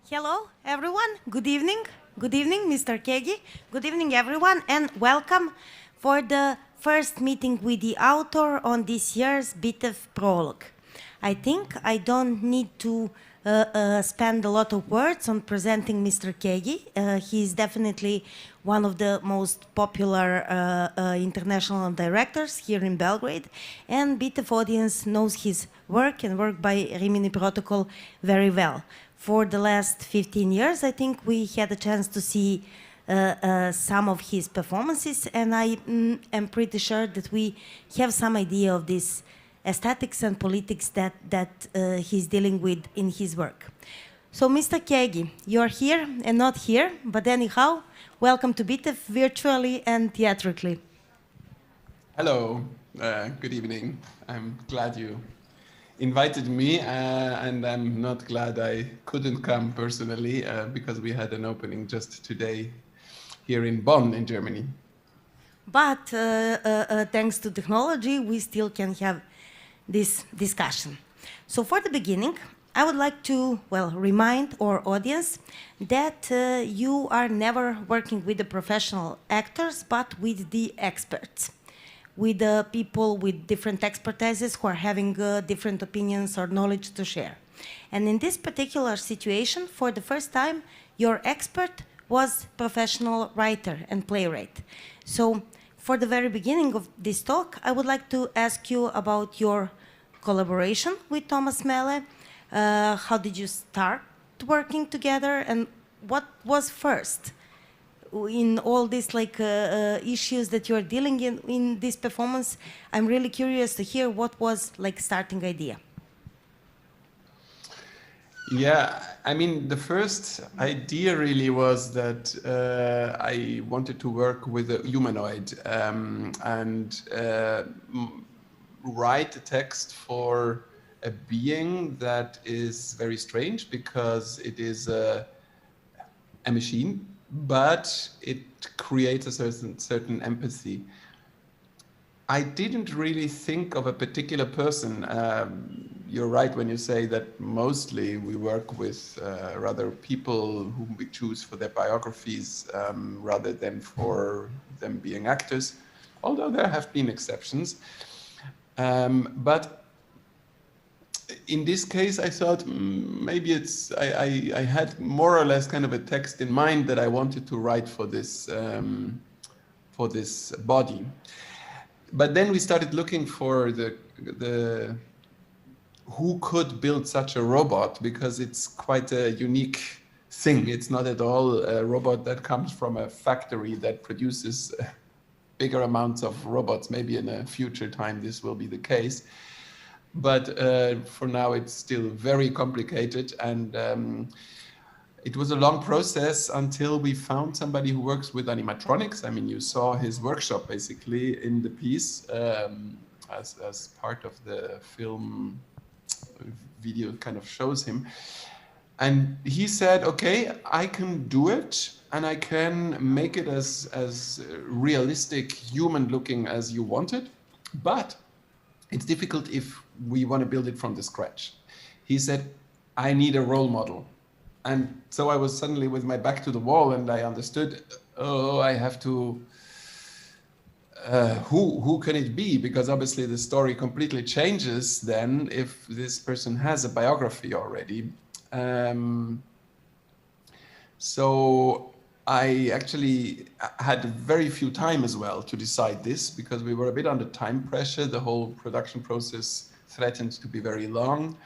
Hello, everyone. Good evening. Good evening, Mr. Kaegi. Good evening, everyone, and welcome for the first meeting with the author on this year's Bitef-Prolog. I think I don't need to spend a lot of words on presenting Mr. Kaegi. He is definitely one of the most popular international directors here in Belgrade, and Bitef audience knows his work and work by Rimini Protocol very well. For the last 15 years, I think we had a chance to see some of his performances, and I am pretty sure that we have some idea of this aesthetics and politics that he's dealing with in his work. So, Mr. Kaegi, you're here and not here, but anyhow, welcome to Bitef virtually and theatrically. Hello, good evening. I'm glad you invited me, and I'm not glad I couldn't come personally because we had an opening just today here in Bonn in Germany. But thanks to technology, we still can have this discussion. So for the beginning, I would like to, remind our audience that you are never working with the professional actors, but with the experts, with the people with different expertises who are having different opinions or knowledge to share. And in this particular situation, for the first time, your expert was professional writer and playwright. So for the very beginning of this talk, I would like to ask you about your collaboration with Thomas Mele. How did you start working together, and what was first in all these issues that you're dealing in this performance? I'm really curious to hear what was starting idea. Yeah, I mean, the first idea really was that I wanted to work with a humanoid and write a text for a being that is very strange because it is a machine, but it creates a certain empathy. I didn't really think of a particular person. You're right when you say that mostly we work with rather people whom we choose for their biographies rather than for them being actors, although there have been exceptions. But in this case, I thought maybe I had more or less kind of a text in mind that I wanted to write for this body. But then we started looking for the who could build such a robot, because it's quite a unique thing. It's not at all a robot that comes from a factory that produces bigger amounts of robots. Maybe in a future time this will be the case. But for now, it's still very complicated, and it was a long process until we found somebody who works with animatronics. I mean, you saw his workshop basically in the piece as part of the film video kind of shows him. And he said, okay, I can do it, and I can make it as realistic, human looking as you want it, but it's difficult if we want to build it from the scratch. He said, I need a role model. And so I was suddenly with my back to the wall, and I understood, oh, I have to, who can it be? Because obviously the story completely changes then if this person has a biography already. So I actually had very few time as well to decide this, because we were a bit under time pressure. The whole production process threatened to be very long.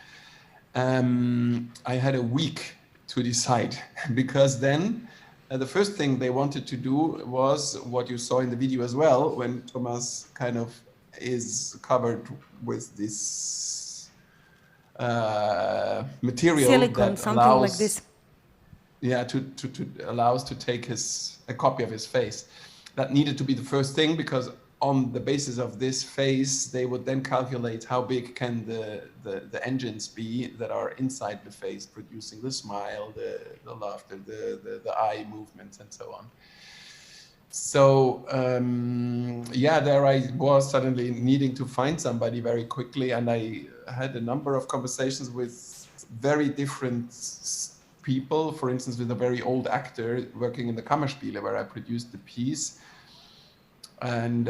I had a week to decide, because then the first thing they wanted to do was what you saw in the video as well, when Thomas kind of is covered with this material silicone, that something allows, like this. Yeah, to allows to take a copy of his face. That needed to be the first thing, because on the basis of this face, they would then calculate how big can the engines be that are inside the face, producing the smile, the laughter, the eye movements, and so on. So yeah, there I was suddenly needing to find somebody very quickly, and I had a number of conversations with very different people, for instance, with a very old actor working in the Kammerspiele, where I produced the piece. And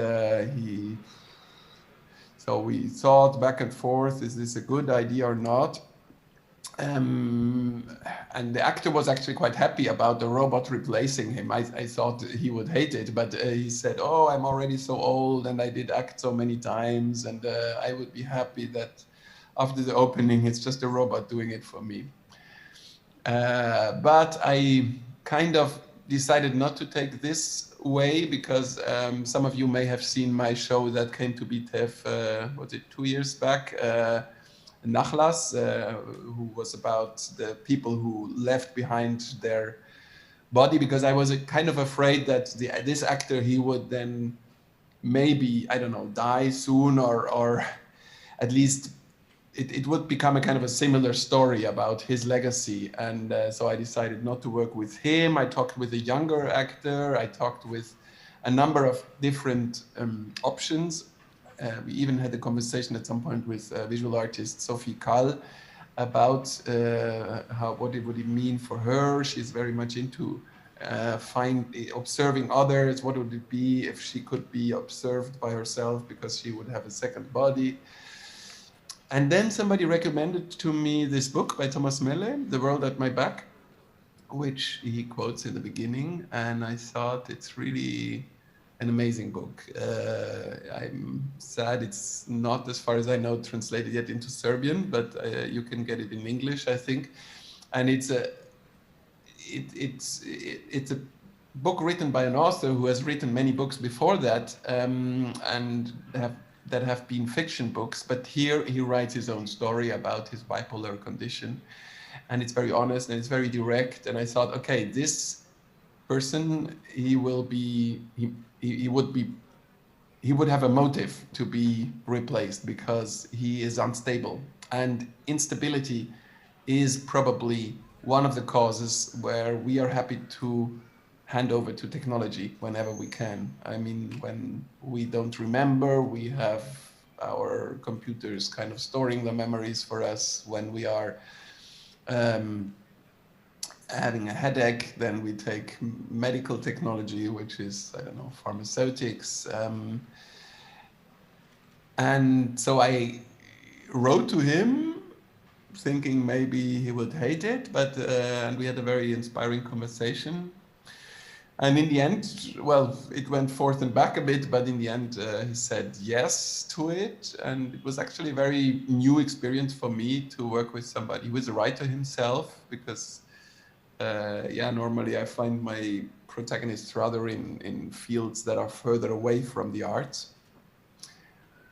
so we thought back and forth, is this a good idea or not? And the actor was actually quite happy about the robot replacing him. I thought he would hate it, but he said, oh, I'm already so old and I did act so many times, and I would be happy that after the opening, it's just a robot doing it for me. But I kind of decided not to take this way, because some of you may have seen my show that came to Bitef, was it 2 years back? Nachlass, who was about the people who left behind their body, because I was kind of afraid that this actor, he would then maybe, I don't know, die soon, or at least it would become a kind of a similar story about his legacy. And so I decided not to work with him. I talked with a younger actor. I talked with a number of different options. We even had a conversation at some point with visual artist Sophie Kall about what it would mean for her. She's very much into observing others. What would it be if she could be observed by herself, because she would have a second body. And then somebody recommended to me this book by Thomas Melle, The World at My Back, which he quotes in the beginning. And I thought it's really an amazing book. I'm sad it's not, as far as I know, translated yet into Serbian, but you can get it in English, I think. And it's a book written by an author who has written many books before that, and that have been fiction books, but here he writes his own story about his bipolar condition, and it's very honest and it's very direct. And I thought, okay, this person, he would have a motive to be replaced, because he is unstable, and instability is probably one of the causes where we are happy to hand over to technology whenever we can. I mean, when we don't remember, we have our computers kind of storing the memories for us. When we are having a headache, then we take medical technology, which is, I don't know, pharmaceutics. And so I wrote to him thinking maybe he would hate it, but and we had a very inspiring conversation. And in the end, well, it went forth and back a bit, but in the end, he said yes to it. And it was actually a very new experience for me to work with somebody who is a writer himself, because, normally I find my protagonists rather in fields that are further away from the arts.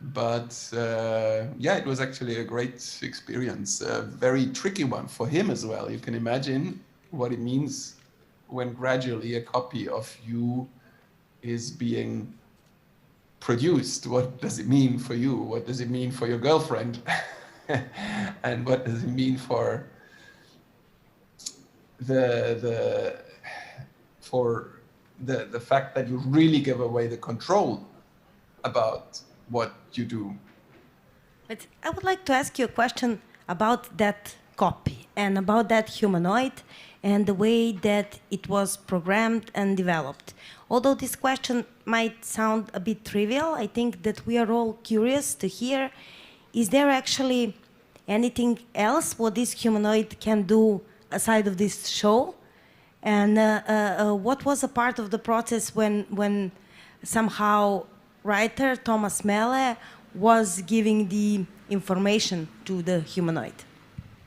But it was actually a great experience, a very tricky one for him as well. You can imagine what it means when gradually a copy of you is being produced. What does it mean for you? What does it mean for your girlfriend? And what does it mean for the fact that you really give away the control about what you do? But I would like to ask you a question about that copy and about that humanoid and the way that it was programmed and developed. Although this question might sound a bit trivial, I think that we are all curious to hear, is there actually anything else what this humanoid can do aside of this show? And what was a part of the process when somehow writer Thomas Melle was giving the information to the humanoid?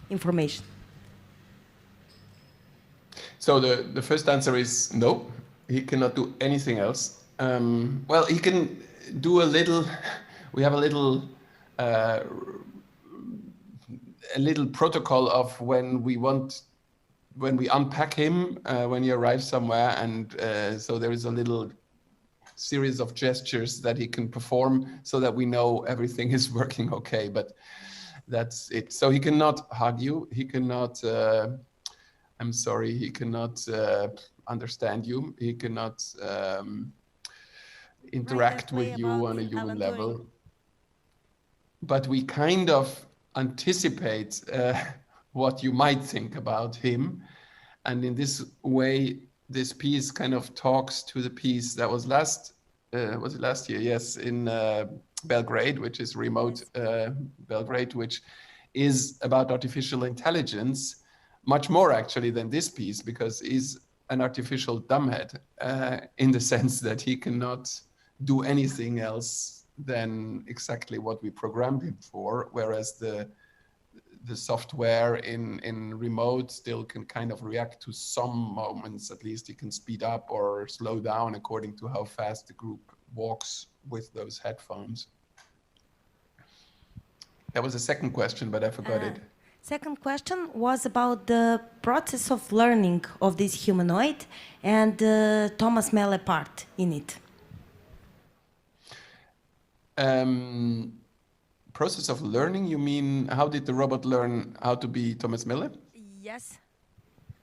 Information. So the first answer is no, he cannot do anything else. Well, he can do a little, we have a little protocol of when we unpack him, when he arrives somewhere, and so there is a little series of gestures that he can perform so that we know everything is working okay, but that's it. So he cannot hug you, he cannot, I'm sorry, he cannot understand you, he cannot interact with you on a human level. But we kind of anticipate what you might think about him. And in this way, this piece kind of talks to the piece that was last year? Yes, in Belgrade, which is remote Belgrade, which is about artificial intelligence, much more actually than this piece, because he's an artificial dumbhead in the sense that he cannot do anything else than exactly what we programmed him for, whereas the software in remote still can kind of react to some moments. At least he can speed up or slow down according to how fast the group walks with those headphones. That was the second question, but I forgot it. Second question was about the process of learning of this humanoid and Thomas Melle part in it. Process of learning, you mean how did the robot learn how to be Thomas Melle? Yes.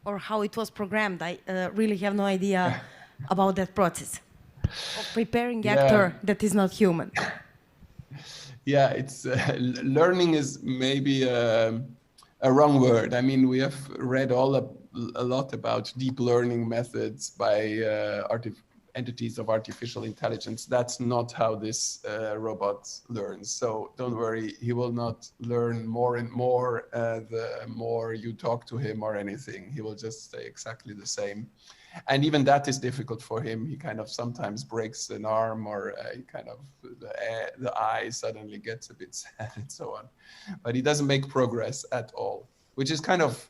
Or how it was programmed. I really have no idea about that process of preparing actor that is not human. Yeah, it's learning is maybe a wrong word. I mean, we have read a lot about deep learning methods by entities of artificial intelligence. That's not how this robot learns. So don't worry, he will not learn more and more the more you talk to him or anything. He will just stay exactly the same. And even that is difficult for him. He kind of sometimes breaks an arm, or he kind of the eye suddenly gets a bit sad and so on. But he doesn't make progress at all, which is kind of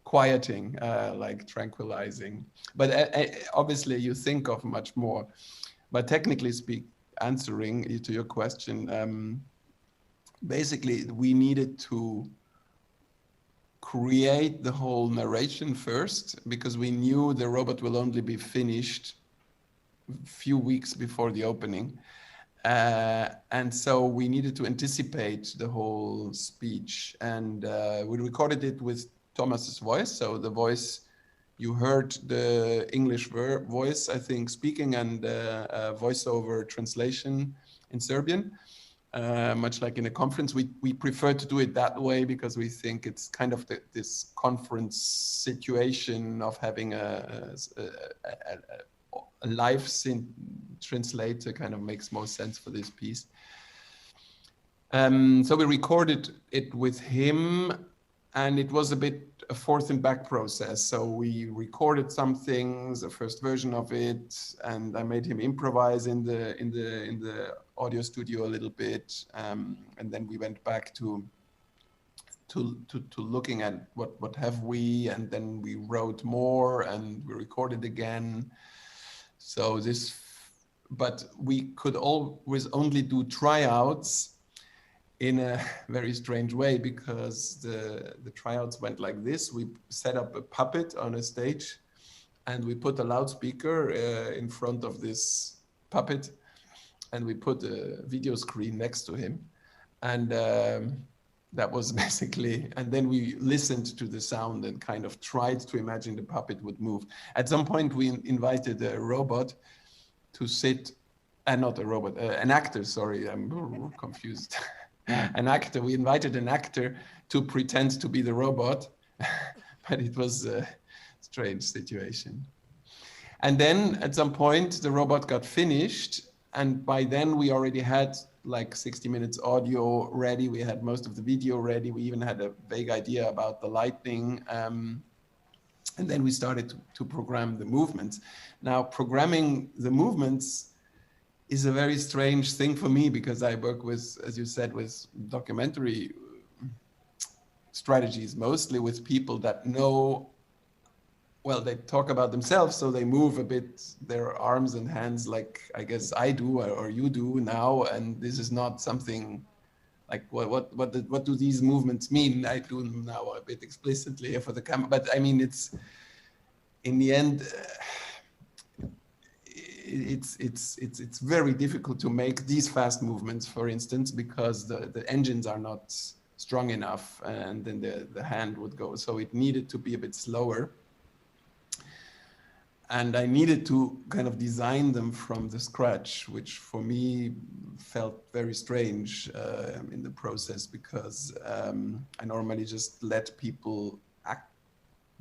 quieting, like tranquilizing. But obviously you think of much more. But technically answering to your question, basically we needed to create the whole narration first, because we knew the robot will only be finished a few weeks before the opening. And so we needed to anticipate the whole speech. And we recorded it with Thomas's voice. So the voice, you heard the English voice, I think, speaking, and voiceover translation in Serbian. Much like in a conference, we prefer to do it that way because we think it's kind of this conference situation of having a live translator kind of makes most sense for this piece. So we recorded it with him, and it was a bit a forth and back process. So we recorded some things, a first version of it, and I made him improvise in the audio studio a little bit, and then we went back to looking at what have we, and then we wrote more and we recorded again. So but we could always only do tryouts in a very strange way, because the tryouts went like this. We set up a puppet on a stage and we put a loudspeaker in front of this puppet, and we put a video screen next to him. And that was basically, and then we listened to the sound and kind of tried to imagine the puppet would move. At some point we invited a robot to sit, not a robot, an actor, sorry, I'm confused. An actor, we invited an actor to pretend to be the robot, but it was a strange situation. And then at some point the robot got finished, and by then we already had like 60 minutes audio ready. We had most of the video ready. We even had a vague idea about the lighting. And then we started to program the movements. Now, programming the movements is a very strange thing for me, because I work with, as you said, with documentary strategies, mostly with people that know, well, they talk about themselves, so they move a bit their arms and hands like I guess I do or you do now, and this is not something like what do these movements mean? I do them now a bit explicitly here for the camera, but I mean, it's in the end it's very difficult to make these fast movements, for instance, because the engines are not strong enough, and then the hand would go, so it needed to be a bit slower. And I needed to kind of design them from the scratch, which for me felt very strange in the process, because I normally just let people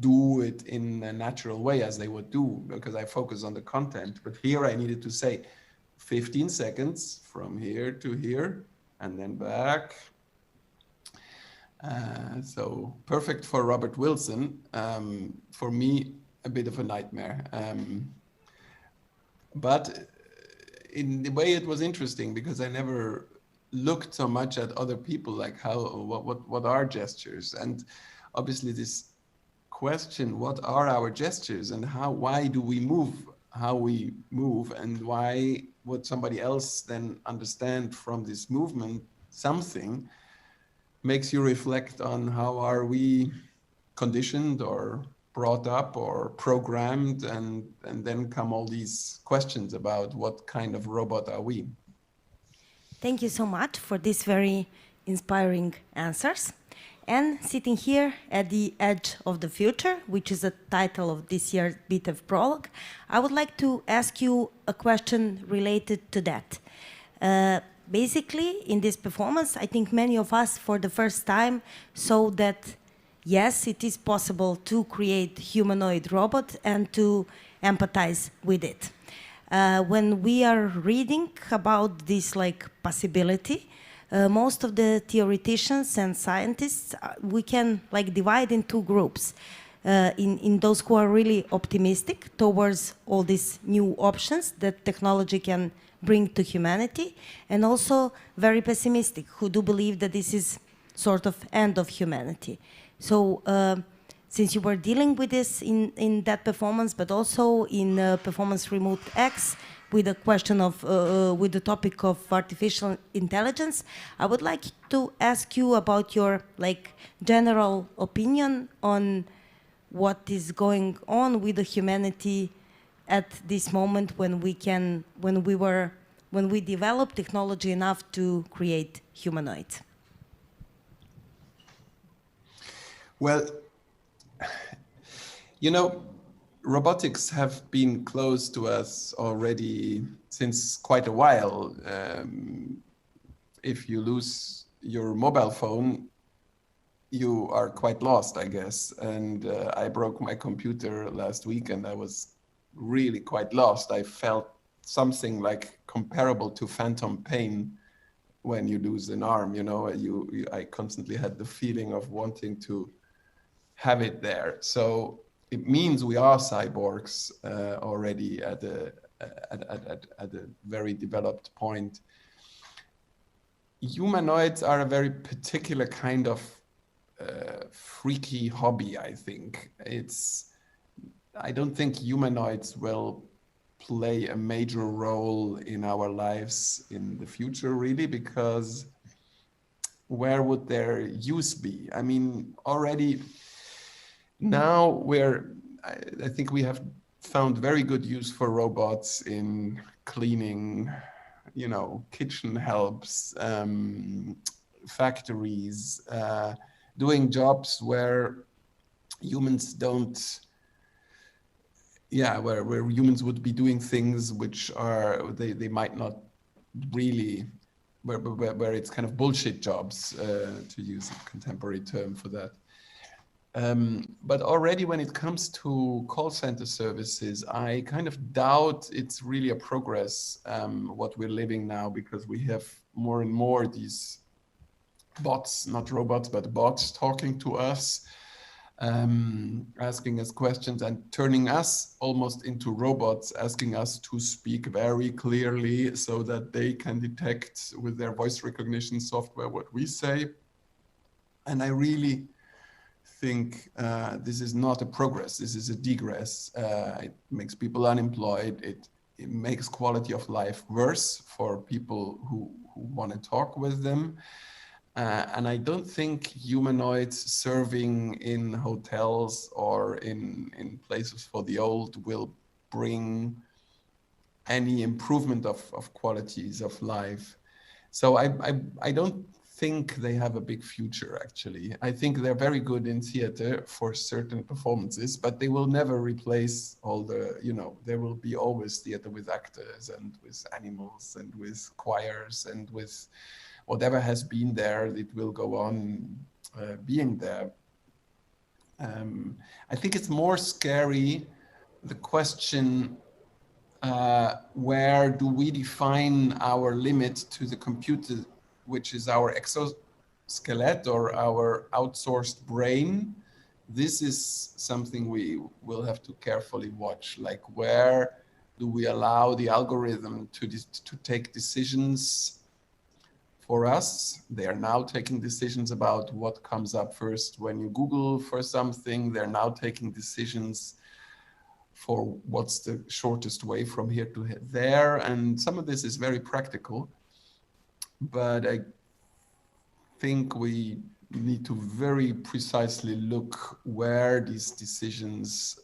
do it in a natural way as they would do, because I focus on the content. But here I needed to say 15 seconds from here to here and then back. So perfect for Robert Wilson. For me, a bit of a nightmare. But in the way it was interesting, because I never looked so much at other people, like what are gestures? And obviously this question, what are our gestures and why do we move how we move, and why would somebody else then understand from this movement something, makes you reflect on how are we conditioned or brought up or programmed, and then come all these questions about what kind of robot are we. Thank you so much for these very inspiring answers. And sitting here at the edge of the future, which is the title of this year's Bitef-Prolog, I would like to ask you a question related to that. Basically, in this performance, I think many of us for the first time saw that, yes, it is possible to create humanoid robot and to empathize with it. When we are reading about this possibility, most of the theoreticians and scientists, we can divide in two groups. In those who are really optimistic towards all these new options that technology can bring to humanity, and also very pessimistic, who do believe that this is sort of end of humanity. So since you were dealing with this in that performance, but also in performance Remote X, with the question of, with the topic of artificial intelligence, I would like to ask you about your general opinion on what is going on with the humanity at this moment when we develop technology enough to create humanoids. Well, robotics have been close to us already since quite a while. If you lose your mobile phone, you are quite lost, I guess. And I broke my computer last week and I was really quite lost. I felt something comparable to phantom pain when you lose an arm. I constantly had the feeling of wanting to have it there. So it means we are cyborgs already at a very developed point. Humanoids are a very particular kind of freaky hobby, I think. I don't think humanoids will play a major role in our lives in the future, really, because where would their use be? I mean, already now I think we have found very good use for robots in cleaning, kitchen helps, factories, doing jobs where humans don't, where humans would be doing things which they might not really, where it's kind of bullshit jobs, to use a contemporary term for that. But already when it comes to call center services, I kind of doubt it's really a progress, what we're living now, because we have more and more these bots, not robots, but bots talking to us, asking us questions and turning us almost into robots, asking us to speak very clearly so that they can detect with their voice recognition software what we say. And I really think this is not a progress, this is a degress. It makes people unemployed, it makes quality of life worse for people who want to talk with them. And I don't think humanoids serving in hotels or in places for the old will bring any improvement of qualities of life. So I don't think they have a big future, actually. I think they're very good in theater for certain performances, but they will never replace all the, there will be always theater with actors and with animals and with choirs and with whatever has been there, it will go on being there. I think it's more scary, the question, where do we define our limit to the computer, which is our exoskeleton or our outsourced brain. This is something we will have to carefully watch, like where do we allow the algorithm to take decisions for us? They are now taking decisions about what comes up first when you Google for something. They're now taking decisions for what's the shortest way from here to there. And some of this is very practical, but I think we need to very precisely look where these decisions,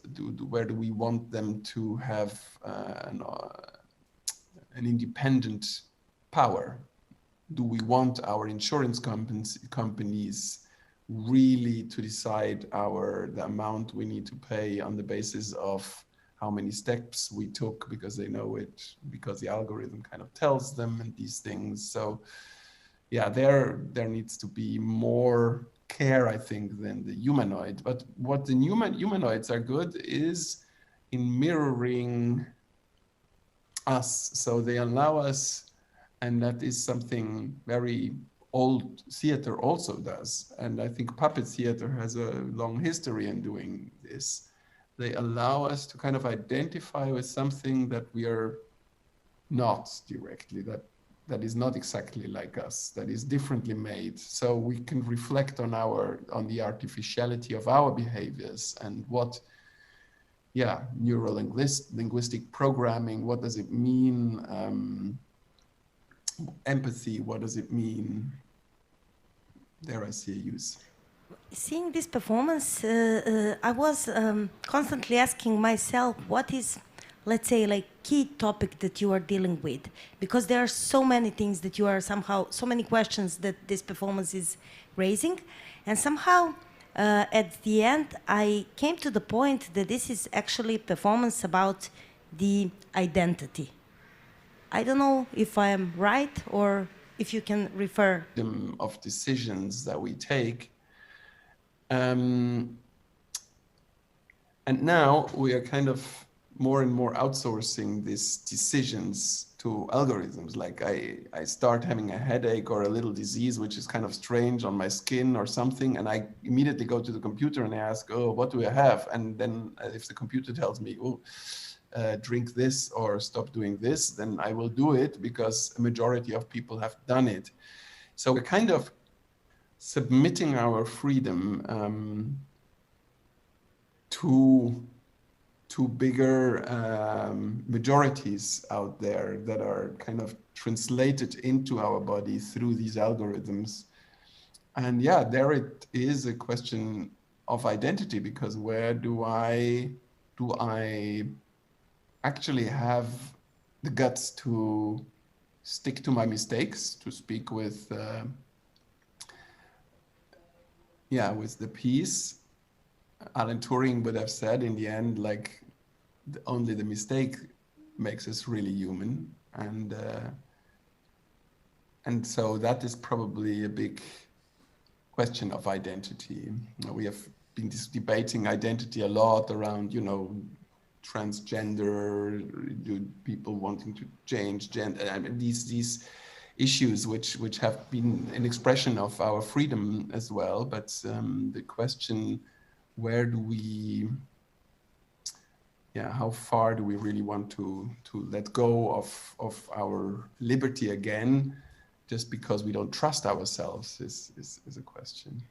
where do we want them to have an independent power? Do we want our insurance companies really to decide the amount we need to pay on the basis of how many steps we took because they know it, because the algorithm kind of tells them and these things? So yeah, there needs to be more care, I think, than the humanoid. But what the humanoids are good is in mirroring us. So they allow us, and that is something very old theater also does. And I think puppet theater has a long history in doing this. They allow us to kind of identify with something that we are not directly, that is not exactly like us, that is differently made. So we can reflect on the artificiality of our behaviors and what, neuro-linguistic programming, what does it mean? Empathy, what does it mean? There I see a use. Seeing this performance, I was constantly asking myself, what is, let's say, like key topic that you are dealing with? Because there are so many things that you are somehow, so many questions that this performance is raising. And somehow, at the end, I came to the point that this is actually a performance about the identity. I don't know if I am right or if you can refer. Of decisions that we take. And now we are kind of more and more outsourcing these decisions to algorithms. Like I start having a headache or a little disease, which is kind of strange on my skin or something. And I immediately go to the computer and I ask, oh, what do I have? And then if the computer tells me, oh, drink this or stop doing this, then I will do it because a majority of people have done it. So we're kind of submitting our freedom to bigger majorities out there that are kind of translated into our body through these algorithms. And yeah, there it is a question of identity, because where do I actually have the guts to stick to my mistakes, to speak with with the piece. Alan Turing would have said in the end, like, only the mistake makes us really human. And so that is probably a big question of identity. We have been debating identity a lot around, transgender, people wanting to change gender, and these issues which have been an expression of our freedom as well. But the question, where do we, how far do we really want to let go of our liberty again, just because we don't trust ourselves is a question.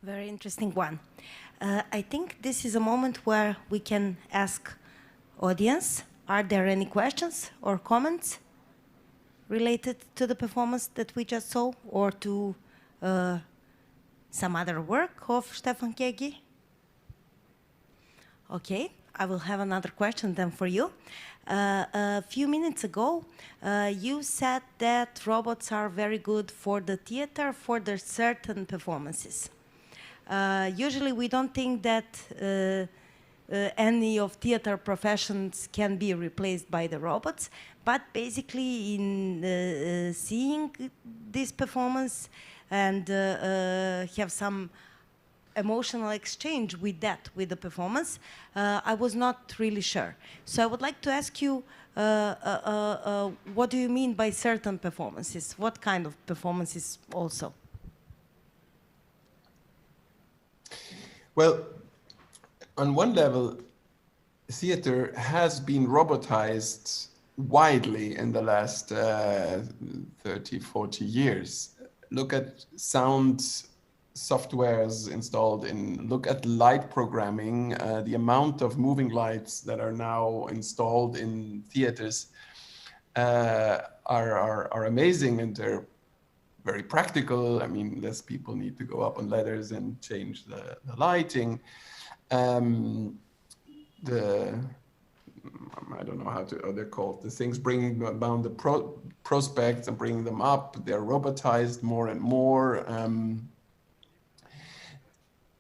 Very interesting one. I think this is a moment where we can ask audience, are there any questions or comments related to the performance that we just saw, or to some other work of Stefan Kaegi? Okay, I will have another question then for you. A few minutes ago, you said that robots are very good for the theater, for their certain performances. Usually we don't think that any of theater professions can be replaced by the robots, but basically in seeing this performance and have some emotional exchange with that, with the performance, I was not really sure. So I would like to ask you, what do you mean by certain performances? What kind of performances also? Well, on one level, theater has been robotized widely in the last 30, 40 years. Look at sound softwares installed look at light programming, the amount of moving lights that are now installed in theaters are amazing, and they're very practical. I mean, less people need to go up on ladders and change the lighting. I don't know how they're called. The things bringing down the prospects and bringing them up. They're robotized more and more.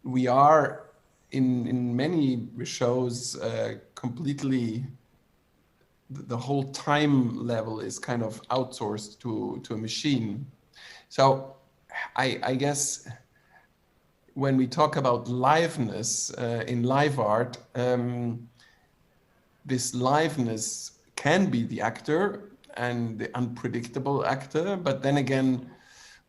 We are in many shows completely. The whole time level is kind of outsourced to a machine. So I guess when we talk about liveness in live art, this liveness can be the actor and the unpredictable actor, but then again,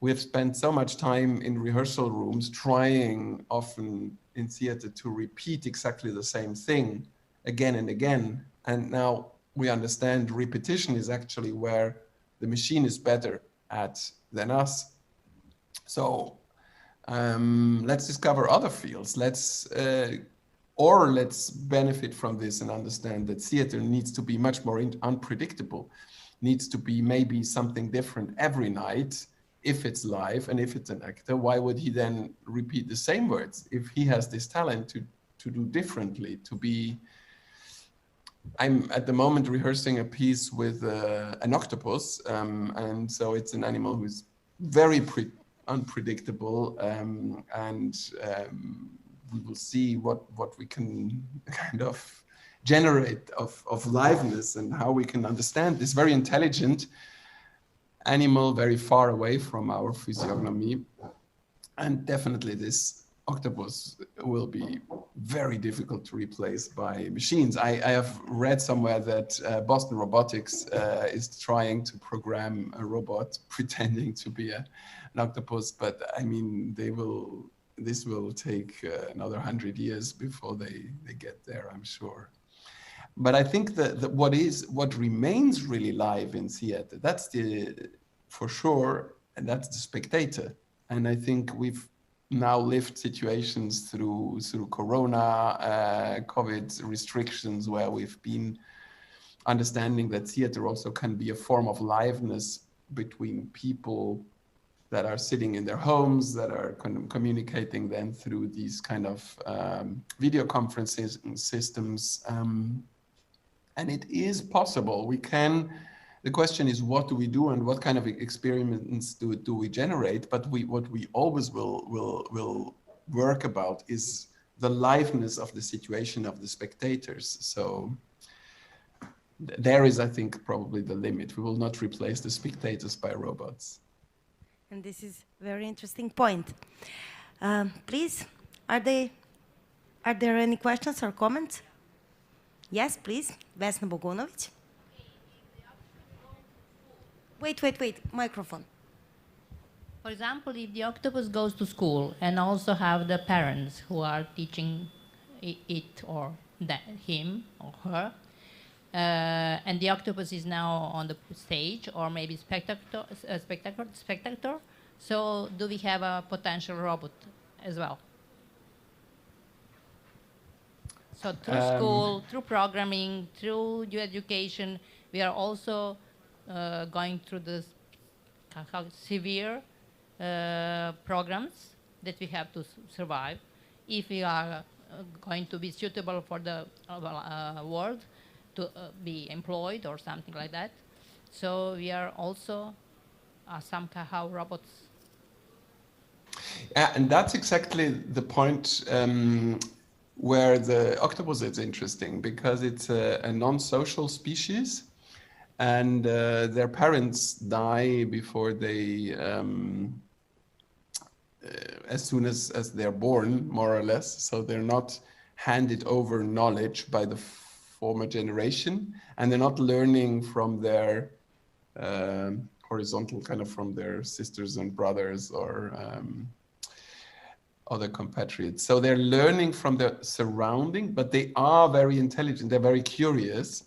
we've spent so much time in rehearsal rooms trying often in theater to repeat exactly the same thing again and again. And now we understand repetition is actually where the machine is better at than us. So let's discover other fields. Let's benefit from this and understand that theater needs to be much more unpredictable, needs to be maybe something different every night. If it's live and if it's an actor, why would he then repeat the same words if he has this talent to do differently, to be... I'm at the moment rehearsing a piece with an octopus, and so it's an animal who's very unpredictable, and we will see what we can kind of generate of liveness and how we can understand this very intelligent animal very far away from our physiognomy. And definitely this octopus will be very difficult to replace by machines. I have read somewhere that Boston Robotics is trying to program a robot pretending to be an octopus, but I mean, this will take another 100 years before they get there, I'm sure. But I think that what remains really live in theater, that's for sure, and that's the spectator. And I think we've now lived situations through Corona, COVID restrictions, where we've been understanding that theater also can be a form of liveness between people that are sitting in their homes, that are communicating then through these kind of video conferences and systems. And it is possible. We can. The question is, what do we do and what kind of experiments do we generate? But what we always will work about is the liveness of the situation of the spectators. So there is, I think, probably the limit. We will not replace the spectators by robots. And this is a very interesting point. Please, are there any questions or comments? Yes, please, Vesna Bogunović. Wait, microphone. For example, if the octopus goes to school and also have the parents who are teaching it or him or her, and the octopus is now on the stage or maybe spectator, so do we have a potential robot as well? So through school, through programming, through education, we are also going through this severe programs that we have to survive if we are going to be suitable for the world, to be employed or something like that. So we are also somehow robots. Yeah, and that's exactly the point where the octopus is interesting, because it's a non-social species, and their parents die before they as soon as they're born, more or less. So they're not handed over knowledge by the former generation, and they're not learning from their horizontal, kind of from their sisters and brothers or other compatriots. So they're learning from their surrounding, but they are very intelligent, they're very curious.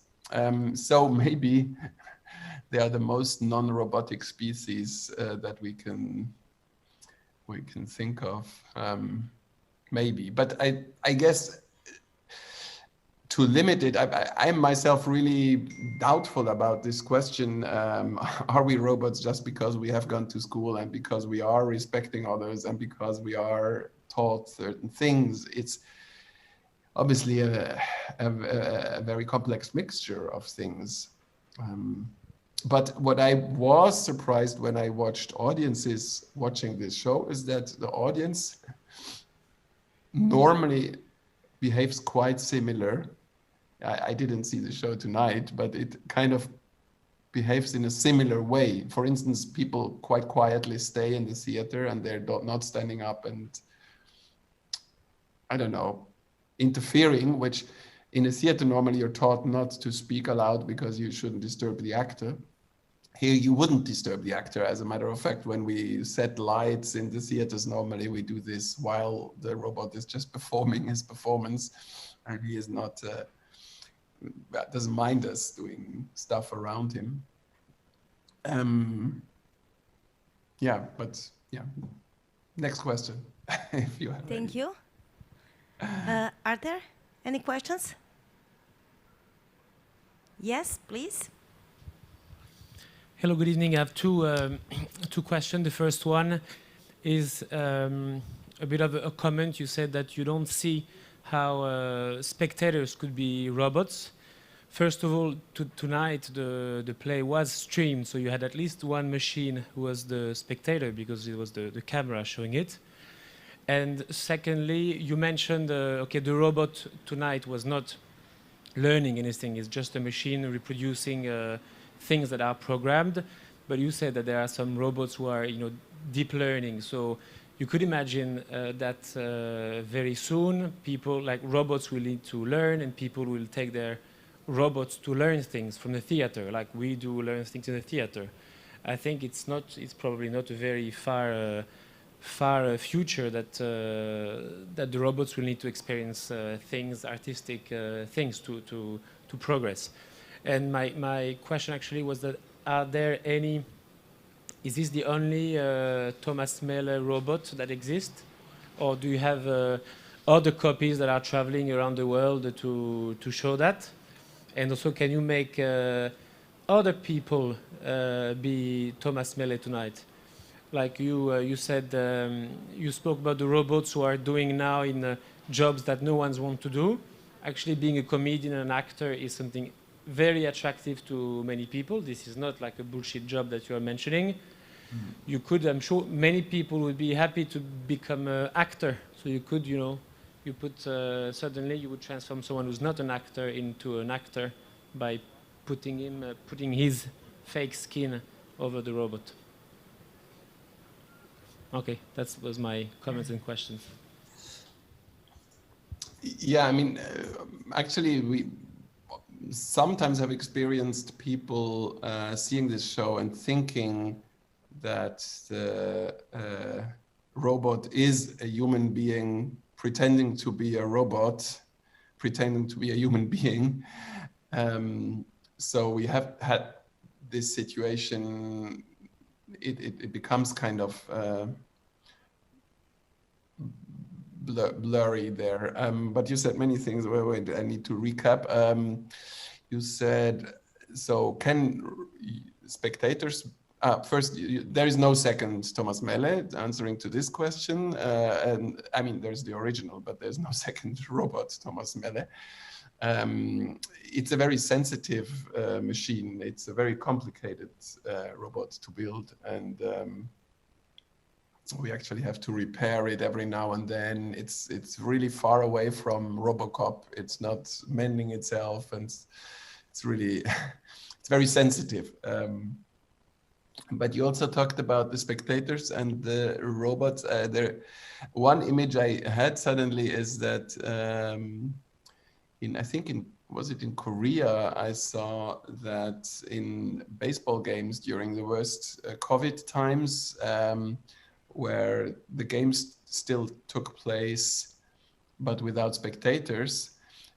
So maybe they are the most non-robotic species that we can think of, maybe. But I guess to limit it, I'm myself really doubtful about this question. Are we robots just because we have gone to school and because we are respecting others and because we are taught certain things? It's obviously a very complex mixture of things. But what I was surprised when I watched audiences watching this show is that the audience normally behaves quite similar. I didn't see the show tonight, but it kind of behaves in a similar way. For instance, people quite quietly stay in the theater and they're not standing up and, I don't know, interfering, which in a theater normally you're taught not to speak aloud because you shouldn't disturb the actor. Here you wouldn't disturb the actor. As a matter of fact, when we set lights in the theaters, normally we do this while the robot is just performing his performance, and he is not, doesn't mind us doing stuff around him. Yeah, but yeah. Next question, if you have Thank any. you. Are there any questions? Yes, please. Hello, good evening. I have two questions. The first one is a bit of a comment. You said that you don't see how spectators could be robots. First of all, tonight the play was streamed, so you had at least one machine who was the spectator because it was the camera showing it. And secondly, you mentioned, okay, the robot tonight was not learning anything. It's just a machine reproducing things that are programmed. But you said that there are some robots who are, deep learning. So you could imagine that very soon, people like robots will need to learn, and people will take their robots to learn things from the theater, like we do learn things in the theater. I think it's probably not a very far future that the robots will need to experience things, artistic things to progress. And my question actually was that, is this the only Thomas Melle robot that exists? Or do you have other copies that are traveling around the world to show that? And also, can you make other people be Thomas Melle tonight? Like you said, you spoke about the robots who are doing now in jobs that no one's want to do. Actually, being a comedian and an actor is something very attractive to many people. This is not like a bullshit job that you are mentioning. Mm-hmm. You could, I'm sure, many people would be happy to become an actor. So you could, suddenly you would transform someone who's not an actor into an actor by putting his fake skin over the robot. Okay, that was my comments and questions. Yeah, I mean, actually, we sometimes have experienced people seeing this show and thinking that the robot is a human being pretending to be a robot, pretending to be a human being. So we have had this situation. It becomes kind of blurry there. But you said many things. Wait, I need to recap. You said, so can spectators, first, there is no second Thomas Melle answering to this question. And I mean, there's the original, but there's no second robot Thomas Melle. It's a very sensitive machine. It's a very complicated robot to build. And we actually have to repair it every now and then. It's really far away from Robocop. It's not mending itself, and it's really it's very sensitive. But you also talked about the spectators and the robots. One image I had suddenly is that was it in Korea? I saw that in baseball games during the worst COVID times, where the games still took place, but without spectators,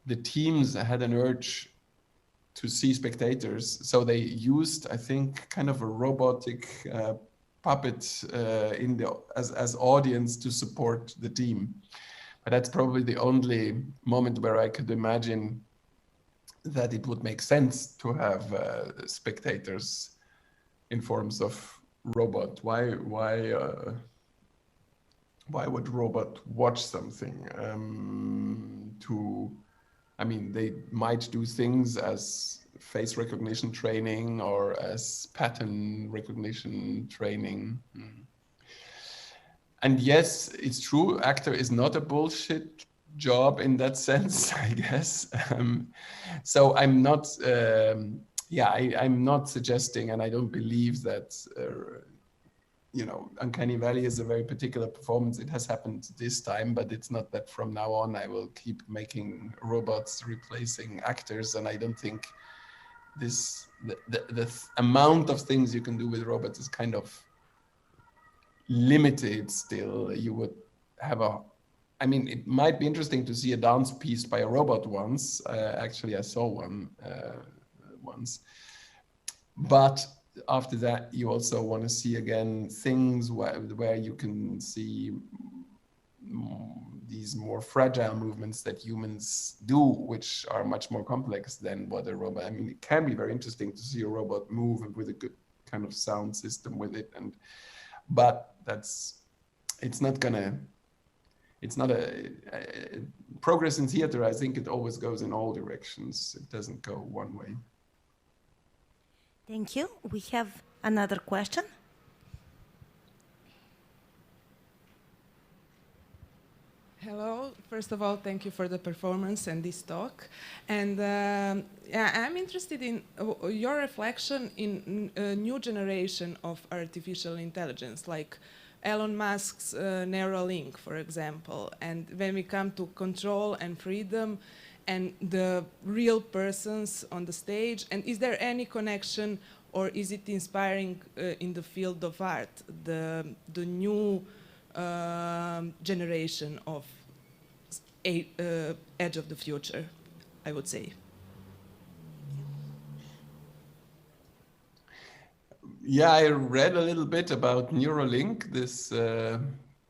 the teams had an urge to see spectators. So they used, I think, kind of a robotic puppet as audience to support the team. But that's probably the only moment where I could imagine that it would make sense to have spectators in forms of robot. Why would robot watch something? I mean, they might do things as face recognition training or as pattern recognition training. And yes, it's true, actor is not a bullshit job in that sense, I guess. So I'm not, I'm not suggesting, and I don't believe that, Uncanny Valley is a very particular performance. It has happened this time, but it's not that from now on I will keep making robots replacing actors. And I don't think the amount of things you can do with robots is kind of limited still. You would have it might be interesting to see a dance piece by a robot once. Actually, I saw one once. But after that, you also want to see again things where you can see these more fragile movements that humans do, which are much more complex than what a robot. I mean, it can be very interesting to see a robot move and with a good kind of sound system with it, but it's not a progress in theater. I think it always goes in all directions. It doesn't go one way. Thank you. We have another question. Hello. First of all, thank you for the performance and this talk. And I'm interested in your reflection in a new generation of artificial intelligence, like Elon Musk's Neuralink, for example. And when we come to control and freedom and the real persons on the stage, and is there any connection, or is it inspiring in the field of art, the new generation of edge of the future, I would say? Yeah, I read a little bit about Neuralink, this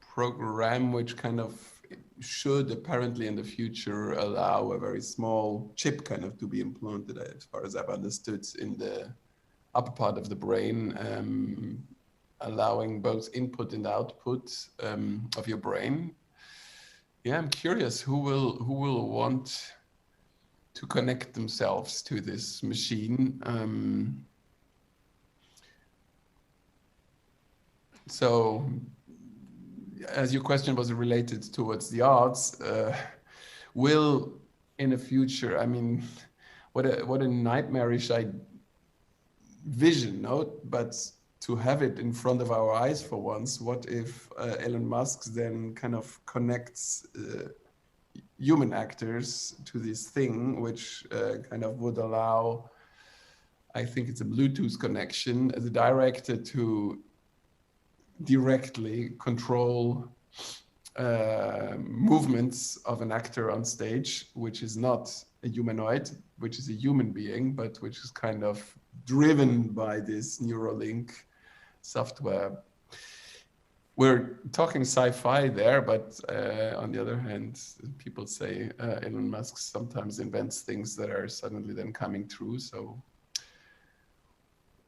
program which kind of should apparently in the future allow a very small chip kind of to be implanted, as far as I've understood, in the upper part of the brain, allowing both input and output of your brain. Yeah, I'm curious who will want to connect themselves to this machine. So, as your question was related towards the arts, will in the future, I mean, what a nightmarish vision, no? But to have it in front of our eyes for once, what if Elon Musk then kind of connects human actors to this thing, which kind of would allow, I think it's a Bluetooth connection, the director to directly control movements of an actor on stage, which is not a humanoid, which is a human being, but which is kind of driven by this Neuralink software. We're talking sci-fi there, but on the other hand, people say Elon Musk sometimes invents things that are suddenly then coming true. So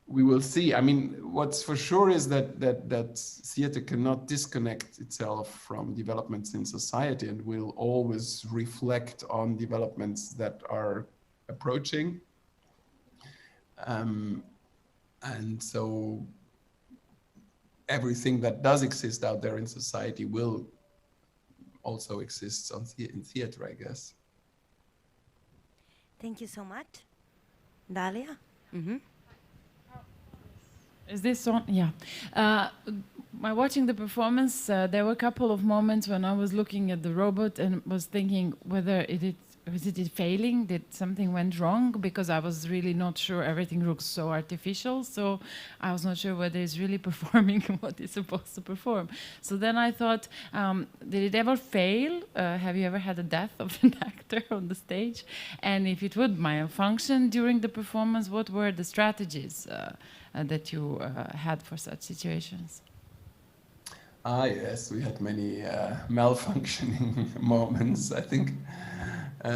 we will see. I mean, what's for sure is that theater cannot disconnect itself from developments in society and will always reflect on developments that are approaching. And so everything that does exist out there in society will also exist in theater, I guess. Thank you so much. Dalia? Mm-hmm. Is this on? Yeah. By watching the performance, there were a couple of moments when I was looking at the robot and was thinking whether was it failing? Did something went wrong? Because I was really not sure. Everything looks so artificial, so I was not sure whether it's really performing what it's supposed to perform. So then I thought, did it ever fail? Have you ever had a death of an actor on the stage? And if it would malfunction during the performance, what were the strategies that you had for such situations? Yes, we had many malfunctioning moments. I think, I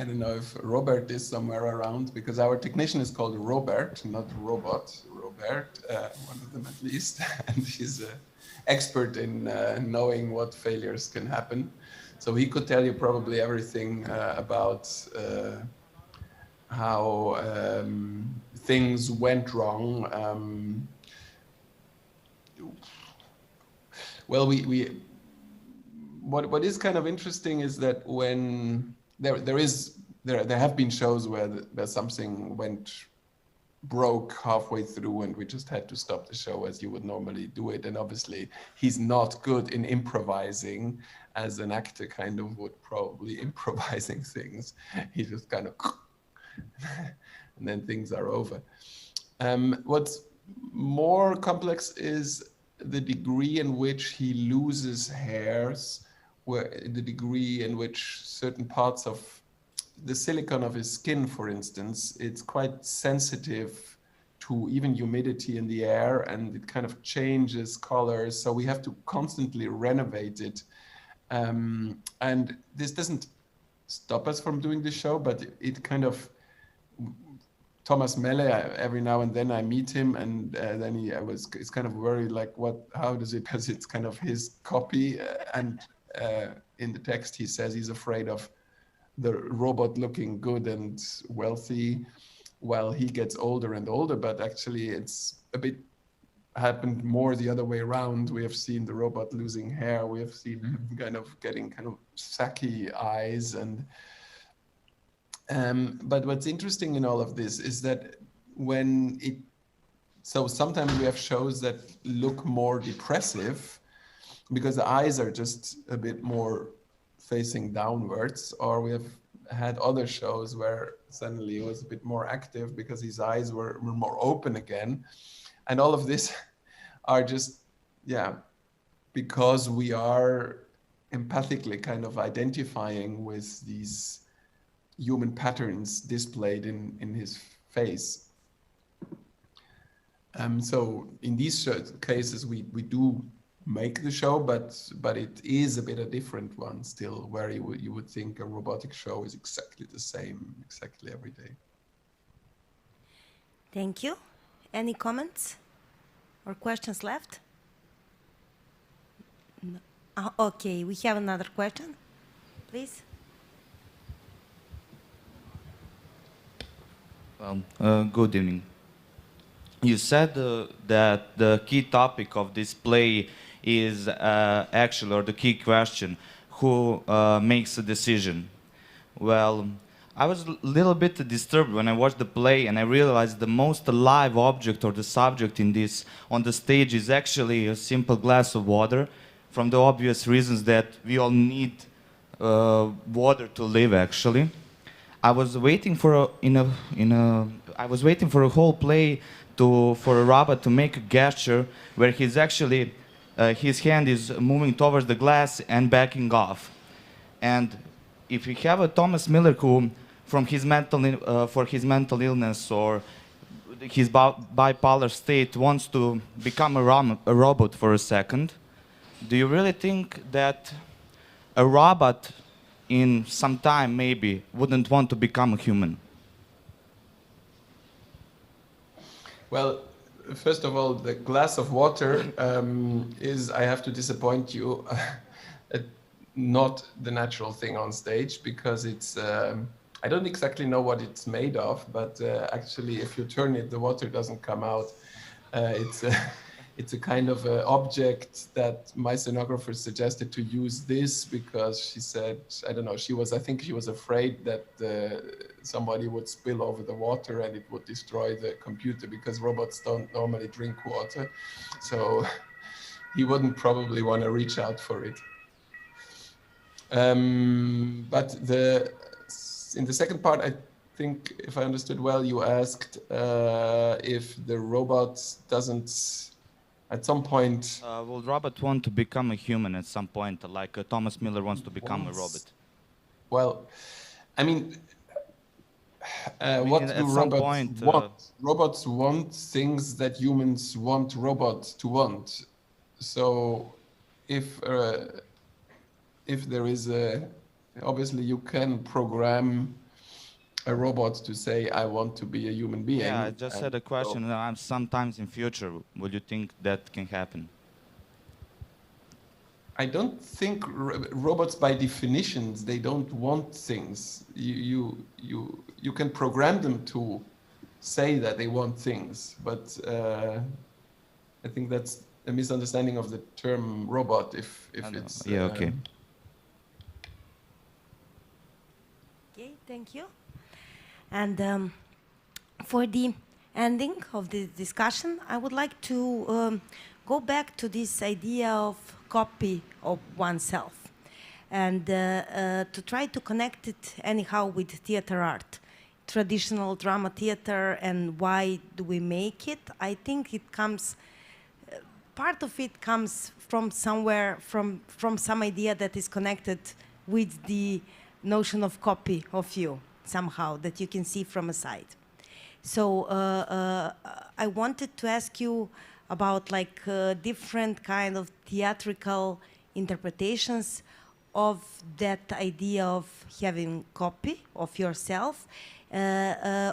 don't know if Robert is somewhere around, because our technician is called Robert, not Robot. Robert, one of them at least, and he's an expert in knowing what failures can happen. So he could tell you probably everything about how things went wrong. Well, what is kind of interesting is that when there have been shows where something broke halfway through and we just had to stop the show as you would normally do it. And obviously he's not good in improvising, as an actor kind of would probably improvising things. He just kind of and then things are over. What's more complex is the degree in which he loses hairs, the degree in which certain parts of the silicone of his skin, for instance, it's quite sensitive to even humidity in the air, and it kind of changes colors. So we have to constantly renovate it. And this doesn't stop us from doing the show, but it kind of, Thomas Melle, every now and then I meet him, and then it's kind of worried, like, how does it, because it's kind of his copy, and in the text he says he's afraid of the robot looking good and wealthy while he gets older and older, but actually it's a bit happened more the other way around. We have seen the robot losing hair, we have seen him kind of getting kind of sacky eyes, and but what's interesting in all of this is that so sometimes we have shows that look more depressive because the eyes are just a bit more facing downwards, or we have had other shows where suddenly it was a bit more active because his eyes were more open again. And all of this are just, because we are empathically kind of identifying with these human patterns displayed in his face. So in these cases, we do make the show, but it is a bit a different one still, where you would think a robotic show is exactly the same, exactly every day. Thank you. Any comments or questions left? No. Okay, we have another question, please. Good evening. You said that the key topic of this play is actually, or the key question, who makes a decision? Well, I was a little bit disturbed when I watched the play and I realized the most alive object or the subject in this on the stage is actually a simple glass of water, from the obvious reasons that we all need water to live, actually. I was waiting for a whole play for a robot to make a gesture where he's actually his hand is moving towards the glass and backing off. And if you have a Thomas Miller who, for his mental illness or his bipolar state, wants to become a robot for a second, do you really think that a robot in some time maybe wouldn't want to become a human? Well, first of all, the glass of water is, I have to disappoint you, not the natural thing on stage, because it's, I don't exactly know what it's made it's a kind of object that my scenographer suggested to use this because she said, I don't know, I think she was afraid that somebody would spill over the water and it would destroy the computer because robots don't normally drink water. So he wouldn't probably want to reach out for it. But in the second part, I think, if I understood well, you asked if the robot doesn't, at some point... will robot want to become a human at some point, like Thomas Miller wants to become a robot? Well, I mean, what do robots want? Robots want things that humans want robots to want. So if there is obviously you can program a robot to say, I want to be a human being. Yeah, I just had a question. So, sometimes in future, would you think that can happen? I don't think robots, by definitions, they don't want things. You can program them to say that they want things, but I think that's a misunderstanding of the term robot. If it's yeah, okay. Okay, thank you. And for the ending of the discussion, I would like to go back to this idea of copy of oneself and to try to connect it anyhow with theater art, traditional drama theater, and why do we make it? I think it comes, part of it comes from somewhere, from some idea that is connected with the notion of copy of you, somehow, that you can see from a side. So I wanted to ask you about like different kind of theatrical interpretations of that idea of having copy of yourself,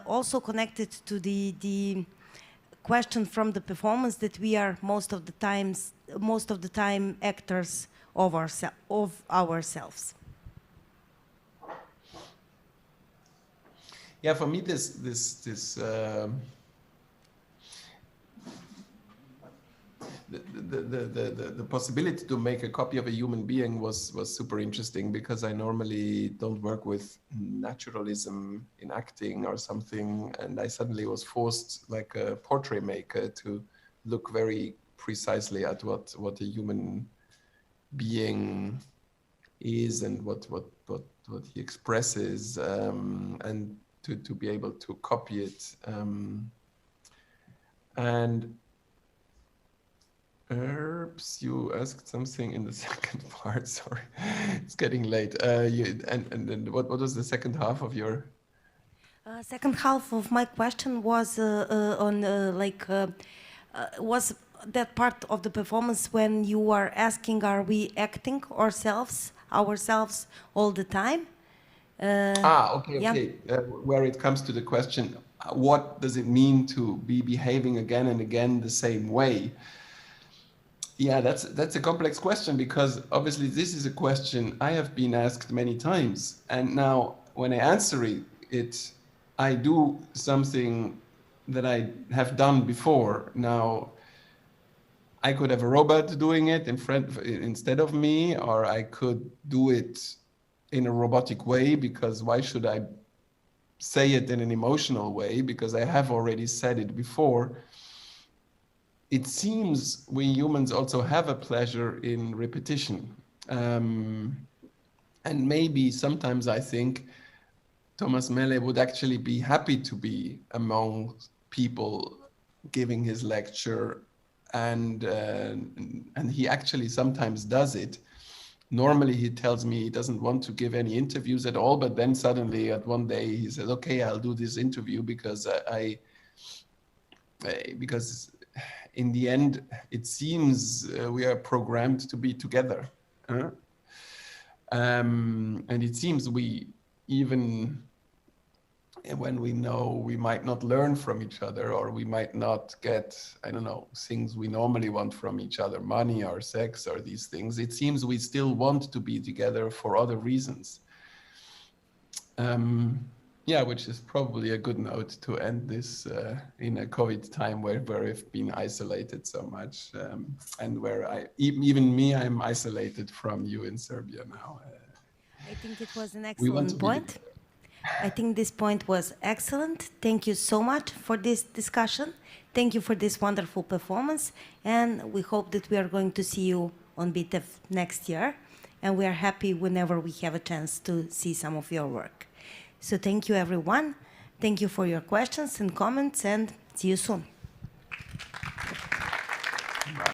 also connected to the question from the performance that we are most of the time actors of ourselves. Yeah, for me, the possibility to make a copy of a human being was super interesting, because I normally don't work with naturalism in acting or something, and I suddenly was forced, like a portrait maker, to look very precisely at what a human being is and what he expresses, and to be able to copy it. And Herbs, you asked something in the second part. Sorry, it's getting late. And what was the second half of your? Second half of my question was on was that part of the performance when you are asking, are we acting ourselves all the time? Okay. Yeah. Where it comes to the question, what does it mean to be behaving again and again the same way? Yeah, that's a complex question, because obviously this is a question I have been asked many times, and now when I answer it, I do something that I have done before. Now, I could have a robot doing it instead of me, or I could do it in a robotic way, because why should I say it in an emotional way? Because I have already said it before. It seems we humans also have a pleasure in repetition. And maybe sometimes I think Thomas Mele would actually be happy to be among people giving his lecture, and he actually sometimes does it. Normally he tells me he doesn't want to give any interviews at all, but then suddenly at one day he says, okay, I'll do this interview because because in the end it seems we are programmed to be together. And it seems we, even when we know we might not learn from each other, or we might not get, I don't know, things we normally want from each other, money or sex or these things, it seems we still want to be together for other reasons. Yeah, which is probably a good note to end this in a COVID time where we've been isolated so much, and where even me, I'm isolated from you in Serbia now. I think it was an excellent point. I think this point was excellent. Thank you so much for this discussion. Thank you for this wonderful performance, and we hope that we are going to see you on Bitef next year, and we are happy whenever we have a chance to see some of your work. So thank you, everyone. Thank you for your questions and comments, and see you soon.